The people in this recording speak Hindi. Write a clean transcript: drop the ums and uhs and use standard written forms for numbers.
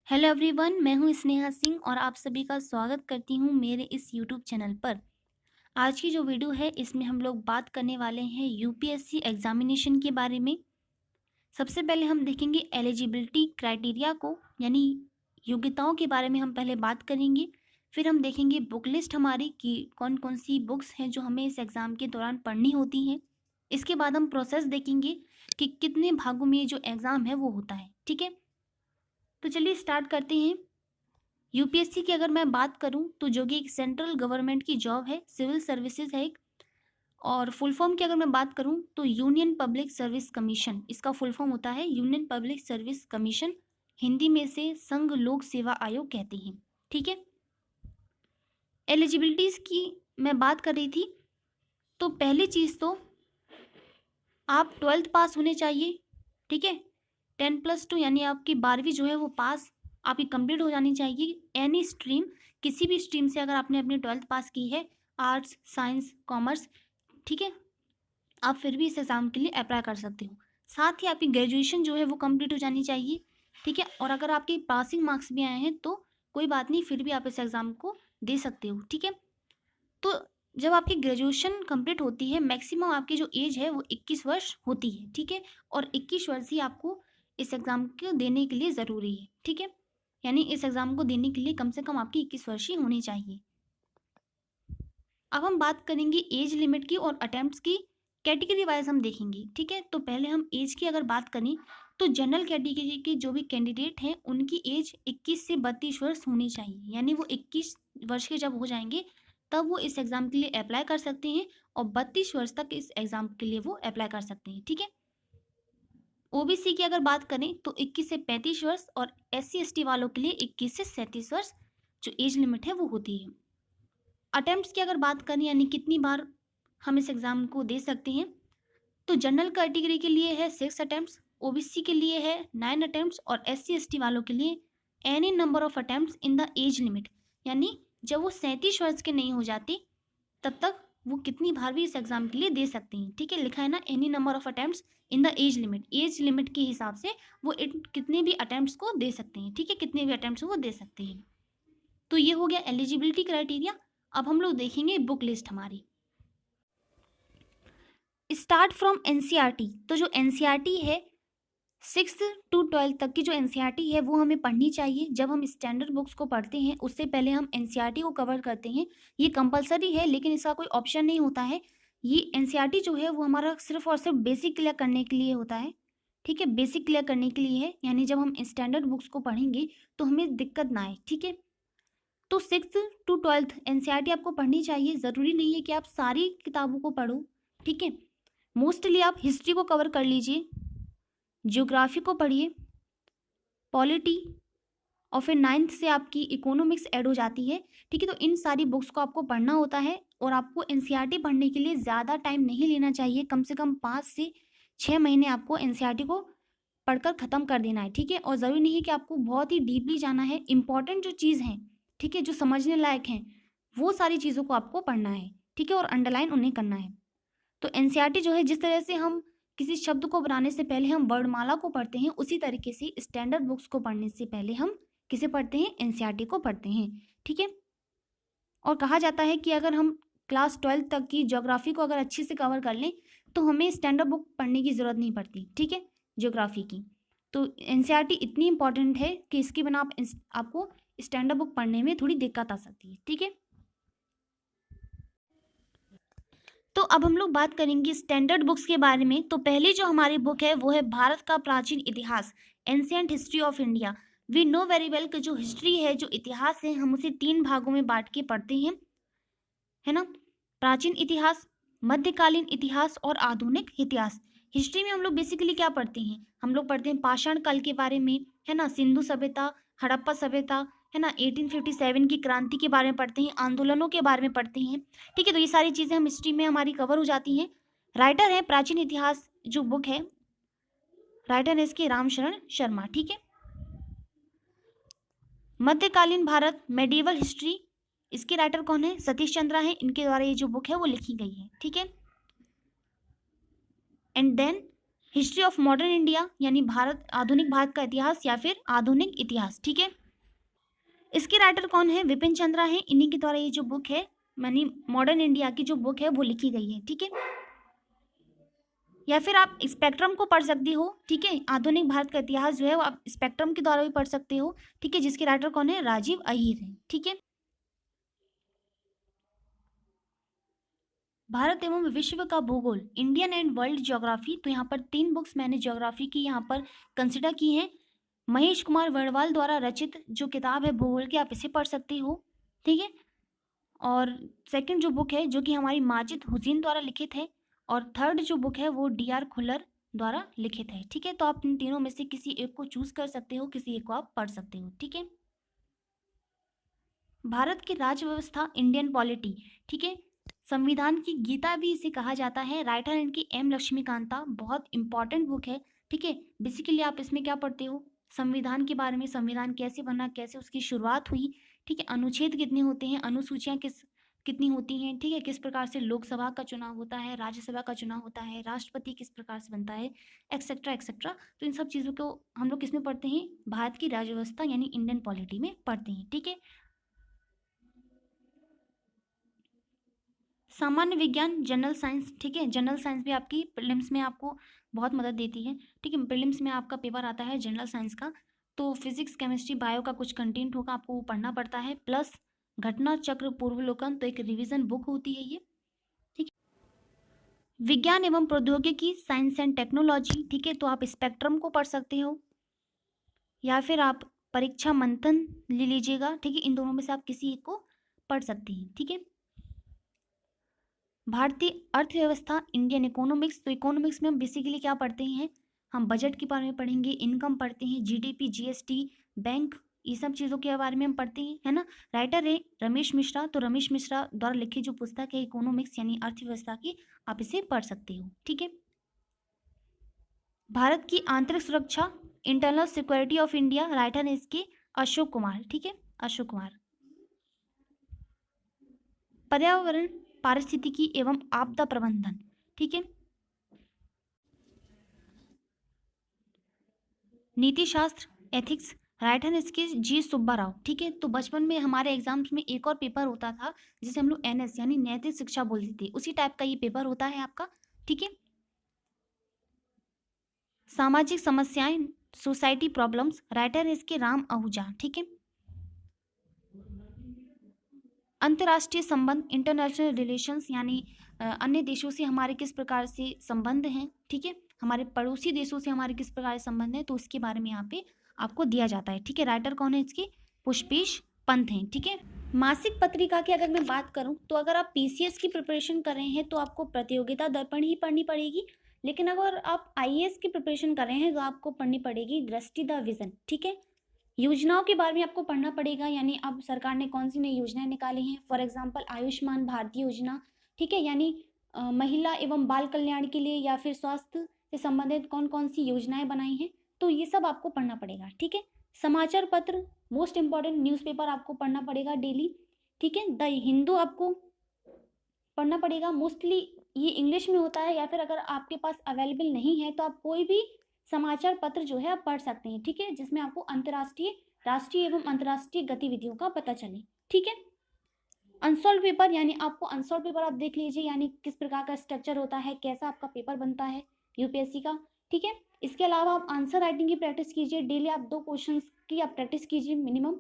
हेलो एवरीवन, मैं हूं स्नेहा सिंह और आप सभी का स्वागत करती हूं मेरे इस यूट्यूब चैनल पर। आज की जो वीडियो है इसमें हम लोग बात करने वाले हैं यूपीएससी एग्जामिनेशन के बारे में। सबसे पहले हम देखेंगे एलिजिबिलिटी क्राइटेरिया को, यानी योग्यताओं के बारे में हम पहले बात करेंगे। फिर हम देखेंगे बुक लिस्ट हमारी कि कौन कौन सी बुक्स हैं जो हमें इस एग्ज़ाम के दौरान पढ़नी होती हैं। इसके बाद हम प्रोसेस देखेंगे कि कितने भागों में ये जो एग्ज़ाम है वो होता है। ठीक है, तो चलिए स्टार्ट करते हैं। यूपीएससी की अगर मैं बात करूं तो जो कि एक सेंट्रल गवर्नमेंट की जॉब है, सिविल सर्विसेज है एक। और फुल फॉर्म की अगर मैं बात करूं तो यूनियन पब्लिक सर्विस कमीशन, इसका फुल फॉर्म होता है union public service commission. Hindi में से संघ लोक सेवा आयोग कहते हैं। ठीक है, एलिजिबिलिटीज की मैं बात कर रही थी। तो पहली चीज़ तो आप 12th पास होने चाहिए। ठीक है, 10+2 यानी आपकी 12वीं जो है वो पास आपकी कंप्लीट हो जानी चाहिए। एनी स्ट्रीम, किसी भी स्ट्रीम से अगर आपने अपनी 12th पास की है, आर्ट्स, साइंस, कॉमर्स, ठीक है, आप फिर भी इस एग्ज़ाम के लिए अप्लाई कर सकते हो। साथ ही आपकी ग्रेजुएशन जो है वो कंप्लीट हो जानी चाहिए। ठीक है, और अगर आपके पासिंग मार्क्स भी आए हैं तो कोई बात नहीं, फिर भी आप इस एग्ज़ाम को दे सकते हो। ठीक है, तो जब आपकी ग्रेजुएशन कंप्लीट होती है, मैक्सिमम आपकी जो एज है वो 21 वर्ष होती है। ठीक है, और 21 वर्ष ही आपको इस एग्ज़ाम को देने के लिए ज़रूरी है। ठीक है, यानी इस एग्ज़ाम को देने के लिए कम से कम आपकी 21 वर्ष ही होनी चाहिए। अब हम बात करेंगे एज लिमिट की और अटेम्प्ट्स की, कैटेगरी वाइज हम देखेंगे। ठीक है, तो पहले हम एज की अगर बात करें तो जनरल कैटेगरी के जो भी कैंडिडेट हैं उनकी एज 21 से 32 वर्ष होनी चाहिए। यानी वो 21 वर्ष के जब हो जाएंगे तब वो इस एग्ज़ाम के लिए अप्लाई कर सकते हैं, और 32 वर्ष तक इस एग्ज़ाम के लिए वो अप्लाई कर सकते हैं। ठीक है, ओबीसी की अगर बात करें तो 21 से 35 वर्ष, और SC ST वालों के लिए 21 से 37 वर्ष जो एज लिमिट है वो होती है। अटेम्प्ट्स की अगर बात करें यानी कितनी बार हम इस एग्ज़ाम को दे सकते हैं, तो जनरल कैटेगरी के लिए है 6 अटेम्प्ट्स, ओबीसी के लिए है 9 अटेम्प्ट्स, और SC ST वालों के लिए any number of attempts in the age limit. यानी जब वो 37 वर्ष के नहीं हो जाते तब तक वो कितनी बार भी इस एग्ज़ाम के लिए दे सकते हैं। ठीक है, लिखा है ना, any number of attempts in the age limit. Age limit के हिसाब से वो कितने भी अटेम्प्ट्स को दे सकते हैं। ठीक है, कितने भी अटेम्प्ट्स वो दे सकते हैं। तो ये हो गया एलिजिबिलिटी क्राइटेरिया। अब हम लोग देखेंगे बुक लिस्ट हमारी। Start from NCERT. तो जो एनसीईआरटी है 6th to 12th तक की जो एनसीईआरटी है वो हमें पढ़नी चाहिए। जब हम स्टैंडर्ड बुक्स को पढ़ते हैं उससे पहले हम एनसीईआरटी को कवर करते हैं। ये कंपलसरी है, लेकिन इसका कोई ऑप्शन नहीं होता है। ये एनसीईआरटी जो है वो हमारा सिर्फ और सिर्फ बेसिक क्लियर करने के लिए होता है। ठीक है, बेसिक क्लियर करने के लिए है, यानी जब हम स्टैंडर्ड बुक्स को पढ़ेंगे तो हमें दिक्कत ना आए। ठीक है, तो 6th to 12th एनसीईआरटी आपको पढ़नी चाहिए। ज़रूरी नहीं है कि आप सारी किताबों को पढ़ो। ठीक है, मोस्टली आप हिस्ट्री को कवर कर लीजिए, ज्योग्राफी को पढ़िए, पॉलिटी, और फिर 9th से आपकी इकोनॉमिक्स ऐड हो जाती है। ठीक है, तो इन सारी बुक्स को आपको पढ़ना होता है, और आपको एनसीईआरटी पढ़ने के लिए ज़्यादा टाइम नहीं लेना चाहिए। कम से कम 5 से 6 महीने आपको एनसीईआरटी को पढ़कर ख़त्म कर देना है। ठीक है, और ज़रूरी नहीं है कि आपको बहुत ही डीपली जाना है। इंपॉर्टेंट जो चीज़ हैं, ठीक है, जो समझने लायक हैं, वो सारी चीज़ों को आपको पढ़ना है। ठीक है, और अंडरलाइन उन्हें करना है। तो एनसीईआरटी जो है, जिस तरह से हम किसी शब्द को बनाने से पहले हम वर्णमाला को पढ़ते हैं, उसी तरीके से स्टैंडर्ड बुक्स को पढ़ने से पहले हम किसे पढ़ते हैं, एनसीईआरटी को पढ़ते हैं। ठीक है, और कहा जाता है कि अगर हम क्लास 12th तक की ज्योग्राफी को अगर अच्छे से कवर कर लें तो हमें स्टैंडर्ड बुक पढ़ने की ज़रूरत नहीं पड़ती। ठीक है, ज्योग्राफी की। तो एनसीईआरटी इतनी इंपॉर्टेंट है कि इसके बिना आपको स्टैंडर्ड बुक पढ़ने में थोड़ी दिक्कत आ सकती है। ठीक है, तो अब हम लोग बात करेंगे स्टैंडर्ड बुक्स के बारे में। तो पहली जो हमारी बुक है वो है भारत का प्राचीन इतिहास, ancient history of India. We know very well कि जो हिस्ट्री है, जो इतिहास है, हम उसे 3 भागों में बांट के पढ़ते हैं, है ना। प्राचीन इतिहास, मध्यकालीन इतिहास और आधुनिक इतिहास। हिस्ट्री में हम लोग बेसिकली क्या पढ़ते हैं, हम लोग पढ़ते हैं पाषाण काल के बारे में, है ना, सिंधु सभ्यता, हड़प्पा सभ्यता, है ना, 1857 की क्रांति के बारे में पढ़ते हैं, आंदोलनों के बारे में पढ़ते हैं। ठीक है, तो ये सारी चीज़ें हम हिस्ट्री में हमारी कवर हो जाती हैं। राइटर है प्राचीन इतिहास जो बुक है, राइटर है इसके रामशरण शर्मा। ठीक है, मध्यकालीन भारत, मेडिवल हिस्ट्री, इसके राइटर कौन है, सतीश चंद्रा है। इनके द्वारा ये जो बुक है वो लिखी गई है। ठीक है, and then history of modern India यानी भारत, आधुनिक भारत का इतिहास या फिर आधुनिक इतिहास, ठीक है। इसके राइटर कौन है? विपिन चंद्रा है। इन्हीं के द्वारा ये जो बुक है यानी मॉडर्न इंडिया की जो बुक है वो लिखी गई है, ठीक है। या फिर आप स्पेक्ट्रम को पढ़ सकती हो, ठीक है। आधुनिक भारत का इतिहास जो है वो आप स्पेक्ट्रम के द्वारा भी पढ़ सकते हो, ठीक है, जिसके राइटर कौन है? राजीव अहीर है, ठीक है। भारत एवं विश्व का भूगोल, इंडियन एंड वर्ल्ड ज्योग्राफी, तो यहाँ पर 3 बुक्स मैंने ज्योग्राफी की यहाँ पर कंसिडर की हैं। महेश कुमार वर्णवाल द्वारा रचित जो किताब है भूगोल की, आप इसे पढ़ सकते हो, ठीक है। और सेकंड जो बुक है जो कि हमारी माजिद हुसैन द्वारा लिखित है, और थर्ड जो बुक है वो डी आर खुल्लर द्वारा लिखित है, ठीक है। तो आप इन तीनों में से किसी एक को चूज कर सकते हो, किसी एक को आप पढ़ सकते हो, ठीक है। भारत की राज्य व्यवस्था, इंडियन पॉलिटी, ठीक है। संविधान की गीता भी इसे कहा जाता है। राइटर इनकी एम लक्ष्मीकांता, बहुत इंपॉर्टेंट बुक है, ठीक है। बेसिकली आप इसमें क्या पढ़ते हो? संविधान के बारे में, संविधान कैसे बना, कैसे उसकी शुरुआत हुई, ठीक है। अनुच्छेद कितने होते हैं, अनुसूचियां कितनी होती हैं, ठीक है। किस प्रकार से लोकसभा का चुनाव होता है, राज्यसभा का चुनाव होता है, राष्ट्रपति किस प्रकार से बनता है, एक्सेट्रा एक्सेट्रा। तो इन सब चीज़ों को हम लोग किसमें पढ़ते हैं? भारत की राज्य व्यवस्था यानी इंडियन पॉलिटी में पढ़ते हैं, ठीक है। सामान्य विज्ञान, जनरल साइंस, ठीक है। जनरल साइंस भी आपकी प्रीलिम्स में आपको बहुत मदद देती है, ठीक है। प्रीलिम्स में आपका पेपर आता है जनरल साइंस का, तो फिजिक्स, केमिस्ट्री, बायो का कुछ कंटेंट होगा, आपको वो पढ़ना पड़ता है, प्लस घटना चक्र पूर्वावलोकन, तो एक रिवीजन बुक होती है ये, ठीक है। विज्ञान एवं प्रौद्योगिकी, साइंस एंड टेक्नोलॉजी, ठीक है, तो आप स्पेक्ट्रम को पढ़ सकते हो या फिर आप परीक्षा मंथन ले लीजिएगा, ठीक है। इन दोनों में से आप किसी एक को पढ़ सकते हैं, ठीक है। भारतीय अर्थव्यवस्था, इंडियन इकोनॉमिक्स, तो इकोनॉमिक्स में हम बेसिकली क्या पढ़ते हैं? हम बजट के बारे में पढ़ेंगे, इनकम पढ़ते हैं, जीडीपी, जीएसटी, बैंक, ये सब चीज़ों के बारे में हम पढ़ते हैं, है ना। राइटर है रमेश मिश्रा, तो रमेश मिश्रा द्वारा लिखी जो पुस्तक है इकोनॉमिक्स यानी अर्थव्यवस्था की, आप इसे पढ़ सकते हो, ठीक है। भारत की आंतरिक सुरक्षा, internal security of India, writer है इसके अशोक कुमार, ठीक है, अशोक कुमार। पर्यावरण, पारिस्थितिकी एवं आपदा प्रबंधन, ठीक है। नीति शास्त्र, एथिक्स, राइटर है इसके जी सुब्बा राव, ठीक है। तो बचपन में हमारे एग्जाम्स में एक और पेपर होता था जिसे हम लोग एनएस यानी नैतिक शिक्षा बोलते थे, उसी टाइप का ये पेपर होता है आपका, ठीक है। सामाजिक समस्याएं, सोसाइटी प्रॉब्लम्स, राइटर है इसके राम आहूजा, ठीक है। अंतर्राष्ट्रीय संबंध, इंटरनेशनल रिलेशंस, यानी अन्य देशों से हमारे किस प्रकार से संबंध हैं, ठीक है। हमारे पड़ोसी देशों से हमारे किस प्रकार से संबंध है, तो उसके बारे में यहाँ पे आपको दिया जाता है, ठीक है। राइटर कौन है इसकी? पुष्पेश पंत हैं, ठीक है। मासिक पत्रिका की अगर मैं बात करूं तो अगर आप पीसीएस की प्रिपरेशन कर रहे हैं तो आपको प्रतियोगिता दर्पण ही पढ़नी पड़ेगी, लेकिन अगर आप आईएएस की प्रिपरेशन कर रहे हैं तो आपको पढ़नी पड़ेगी दृष्टि द विजन, ठीक है। योजनाओं के बारे में आपको पढ़ना पड़ेगा, यानी अब सरकार ने कौन सी नई योजनाएं निकाली हैं, फॉर एग्जांपल आयुष्मान भारत योजना, ठीक है, यानी महिला एवं बाल कल्याण के लिए या फिर स्वास्थ्य से संबंधित कौन कौन सी योजनाएं बनाई हैं, तो ये सब आपको पढ़ना पड़ेगा, ठीक है। समाचार पत्र, मोस्ट इंपॉर्टेंट न्यूज़पेपर आपको पढ़ना पड़ेगा डेली, ठीक है। द हिंदू आपको पढ़ना पड़ेगा, मोस्टली ये इंग्लिश में होता है, या फिर अगर आपके पास अवेलेबल नहीं है तो आप कोई भी समाचार पत्र जो है आप पढ़ सकते हैं, ठीक है, जिसमें आपको अंतर्राष्ट्रीय, राष्ट्रीय एवं अंतर्राष्ट्रीय गतिविधियों का पता चले, ठीक है। अनसॉल्व पेपर, यानी आपको अनसॉल्व पेपर आप देख लीजिए, यानी किस प्रकार का स्ट्रक्चर होता है, कैसा आपका पेपर बनता है यूपीएससी का, ठीक है। इसके अलावा आप आंसर राइटिंग की प्रैक्टिस कीजिए, डेली आप 2 क्वेश्चंस की आप प्रैक्टिस कीजिए मिनिमम,